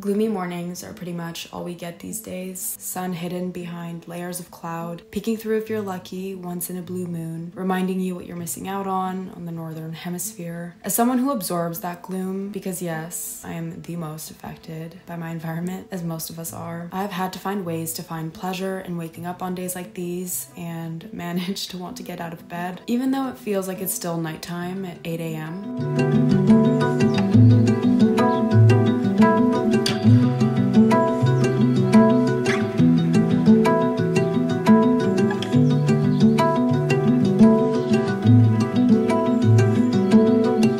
Gloomy mornings are pretty much all we get these days. Sun hidden behind layers of cloud, peeking through if you're lucky once in a blue moon, reminding you what you're missing out on the northern hemisphere. As someone who absorbs that gloom, because yes, I am the most affected by my environment, as most of us are, I've had to find ways to find pleasure in waking up on days like these and manage to want to get out of bed, even though it feels like it's still nighttime at 8 a.m.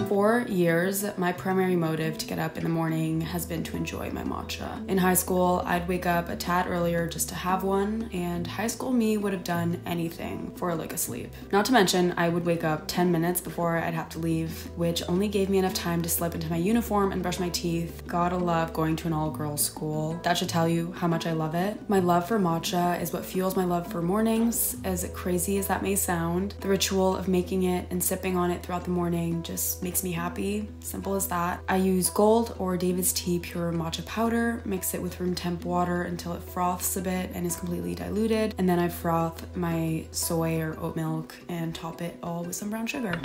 4 years, my primary motive to get up in the morning has been to enjoy my matcha. In high school, I'd wake up a tad earlier just to have one, and high school me would have done anything for a lick of sleep. Not to mention, I would wake up 10 minutes before I'd have to leave, which only gave me enough time to slip into my uniform and brush my teeth. Gotta love going to an all-girls school. That should tell you how much I love it. My love for matcha is what fuels my love for mornings. As crazy as that may sound, the ritual of making it and sipping on it throughout the morning just makes me happy. Simple as that. I use Gold or David's Tea pure matcha powder, mix it with room temp water until it froths a bit and is completely diluted, and then I froth my soy or oat milk and top it all with some brown sugar.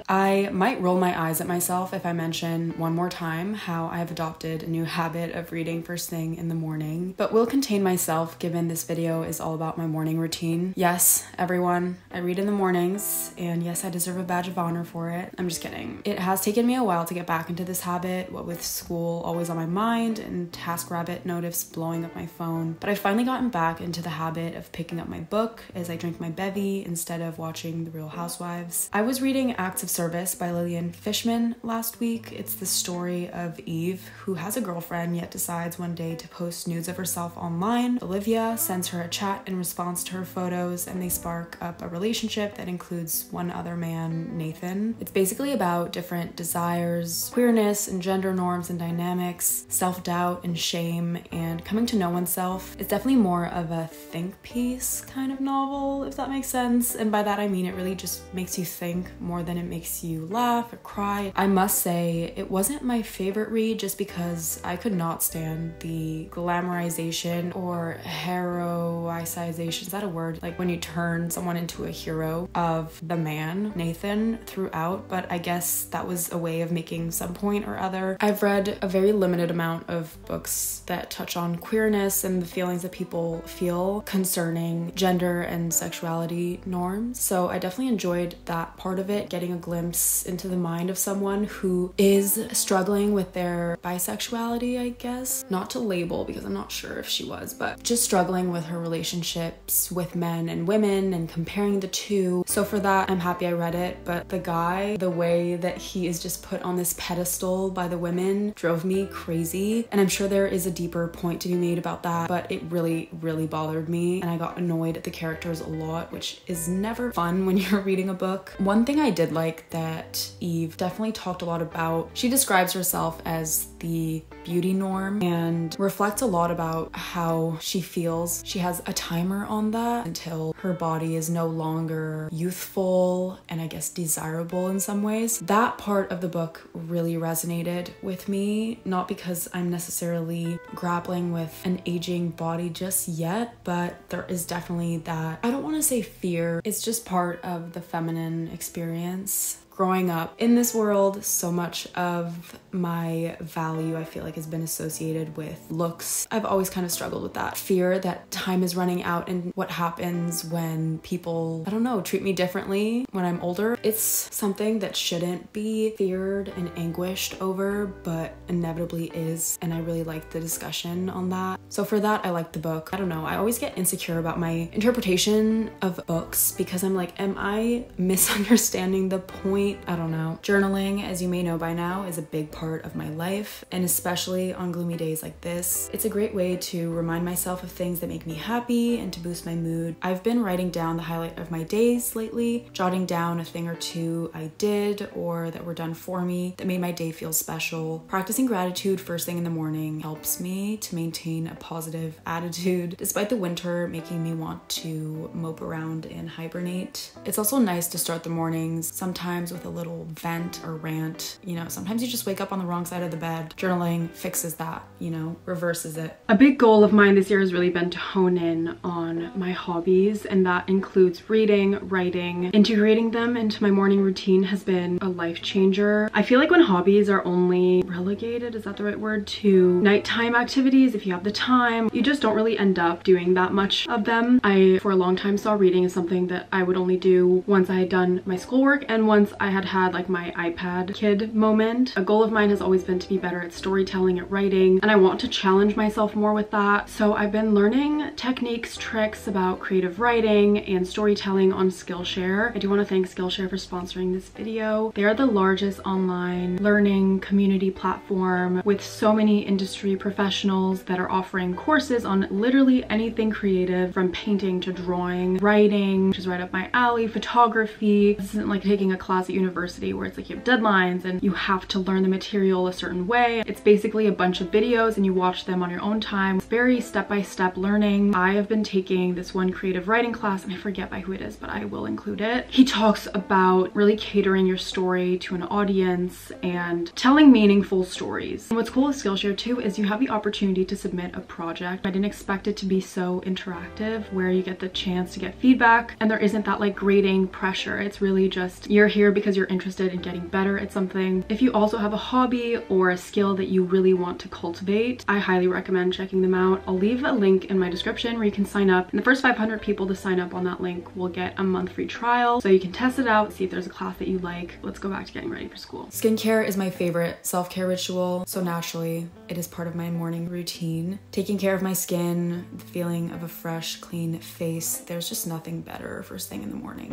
I might roll my eyes at myself if I mention one more time how I have adopted a new habit of reading first thing in the morning, but will contain myself given this video is all about my morning routine. Yes, everyone, I read in the mornings, and yes, I deserve a badge of honor for it. I'm just kidding. It has taken me a while to get back into this habit, what with school always on my mind and TaskRabbit notifs blowing up my phone, but I've finally gotten back into the habit of picking up my book as I drink my bevy instead of watching The Real Housewives. I was reading Acts of Service by Lillian Fishman last week. It's the story of Eve, who has a girlfriend yet decides one day to post nudes of herself online. Olivia sends her a chat in response to her photos, and they spark up a relationship that includes one other man, Nathan. It's basically about different desires, queerness and gender norms and dynamics, self-doubt and shame, and coming to know oneself. It's definitely more of a think piece kind of novel, if that makes sense. And by that I mean it really just makes you think more than it makes you laugh or cry. I must say it wasn't my favorite read just because I could not stand the glamorization or heroicization, is that a word? Like when you turn someone into a hero of the man, Nathan, throughout, but I guess that was a way of making some point or other. I've read a very limited amount of books that touch on queerness and the feelings that people feel concerning gender and sexuality norms, so I definitely enjoyed that part of it, getting a glimpse into the mind of someone who is struggling with their bisexuality, I guess. Not to label because I'm not sure if she was, but just struggling with her relationships with men and women and comparing the two. So for that, I'm happy I read it, but the guy, the way that he is just put on this pedestal by the women drove me crazy. And I'm sure there is a deeper point to be made about that, but it really, really bothered me. And I got annoyed at the characters a lot, which is never fun when you're reading a book. One thing I did like that Eve definitely talked a lot about, she describes herself as the beauty norm and reflects a lot about how she feels. She has a timer on that until her body is no longer youthful and I guess desirable in some ways. That part of the book really resonated with me, not because I'm necessarily grappling with an aging body just yet, but there is definitely that, I don't want to say fear, it's just part of the feminine experience. Growing up in this world, so much of my value I feel like has been associated with looks. I've always kind of struggled with that fear that time is running out and what happens when people, I don't know, treat me differently when I'm older. It's something that shouldn't be feared and anguished over, but inevitably is, and I really like the discussion on that. So for that, I like the book. I don't know, I always get insecure about my interpretation of books because I'm like, am I misunderstanding the point night. I don't know. Journaling, as you may know by now, is a big part of my life, and especially on gloomy days like this. It's a great way to remind myself of things that make me happy and to boost my mood. I've been writing down the highlight of my days lately, jotting down a thing or two I did or that were done for me that made my day feel special. Practicing gratitude first thing in the morning helps me to maintain a positive attitude, despite the winter making me want to mope around and hibernate. It's also nice to start the mornings sometimes with a little vent or rant. You know, sometimes you just wake up on the wrong side of the bed. Journaling fixes that, you know, reverses it. A big goal of mine this year has really been to hone in on my hobbies, and that includes reading, writing. Integrating them into my morning routine has been a life changer. I feel like when hobbies are only relegated, is that the right word, to nighttime activities, if you have the time, you just don't really end up doing that much of them. I, for a long time, saw reading as something that I would only do once I had done my schoolwork and once I had had like my iPad kid moment. A goal of mine has always been to be better at storytelling, at writing, and I want to challenge myself more with that. So I've been learning techniques, tricks about creative writing and storytelling on Skillshare. I do want to thank Skillshare for sponsoring this video. They are the largest online learning community platform with so many industry professionals that are offering courses on literally anything creative, from painting to drawing, writing, which is right up my alley, photography. This isn't like taking a class at university where it's like you have deadlines and you have to learn the material a certain way. It's basically a bunch of videos and you watch them on your own time. It's very step-by-step learning. I have been taking this one creative writing class, and I forget by who it is, but I will include it. He talks about really catering your story to an audience and telling meaningful stories. And what's cool with Skillshare too is you have the opportunity to submit a project. I didn't expect it to be so interactive, where you get the chance to get feedback and there isn't that like grading pressure. It's really just you're here because you're interested in getting better at something. If you also have a hobby or a skill that you really want to cultivate, I highly recommend checking them out. I'll leave a link in my description where you can sign up, and the first 500 people to sign up on that link will get a month free trial, so you can test it out, see if there's a class that you like. Let's go back to getting ready for school. Skincare is my favorite self-care ritual, so naturally it is part of my morning routine. Taking care of my skin, the feeling of a fresh, clean face, there's just nothing better first thing in the morning.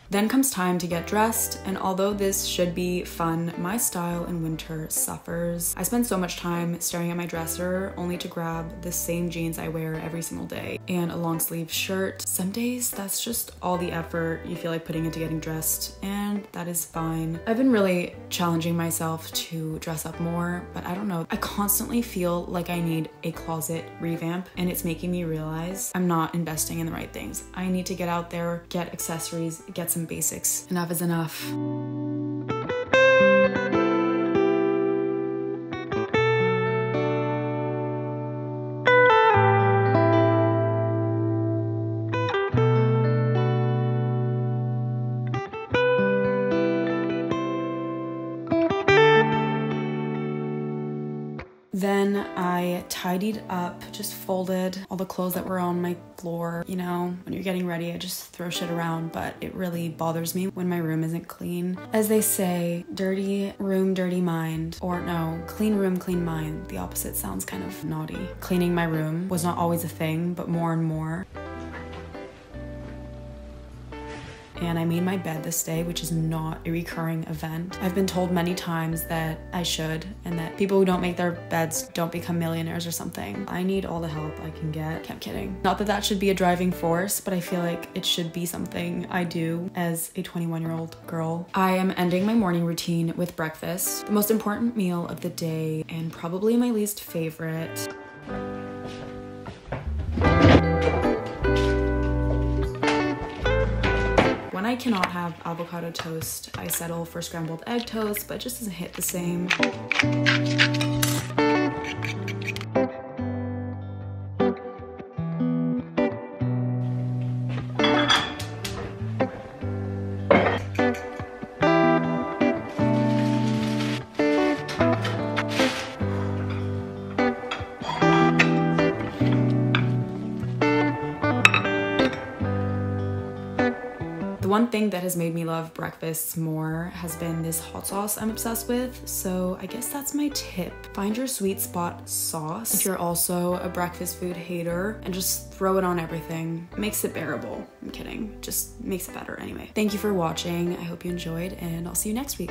Then comes time to get dressed, and although this should be fun, my style in winter suffers. I spend so much time staring at my dresser only to grab the same jeans I wear every single day and a long sleeve shirt. Some days that's just all the effort you feel like putting into getting dressed, and that is fine. I've been really challenging myself to dress up more, but I don't know. I constantly feel like I need a closet revamp, and it's making me realize I'm not investing in the right things. I need to get out there, get accessories, get some basics. Enough is enough. Then I tidied up, just folded all the clothes that were on my floor. You know, when you're getting ready, I just throw shit around, but it really bothers me when my room isn't clean. As they say, dirty room, dirty mind. Or no, clean room, clean mind. The opposite sounds kind of naughty. Cleaning my room was not always a thing, but more and more. and I made my bed this day, which is not a recurring event. I've been told many times that I should, and that people who don't make their beds don't become millionaires or something. I need all the help I can get. I'm kidding. Not that that should be a driving force, but I feel like it should be something I do as a 21-year-old girl. I am ending my morning routine with breakfast, the most important meal of the day and probably my least favorite. When I cannot have avocado toast, I settle for scrambled egg toast, but it just doesn't hit the same. The one thing that has made me love breakfasts more has been this hot sauce I'm obsessed with, so I guess that's my tip. Find your sweet spot sauce if you're also a breakfast food hater and just throw it on everything. It makes it bearable. I'm kidding, just makes it better anyway. Thank you for watching. I hope you enjoyed and I'll see you next week.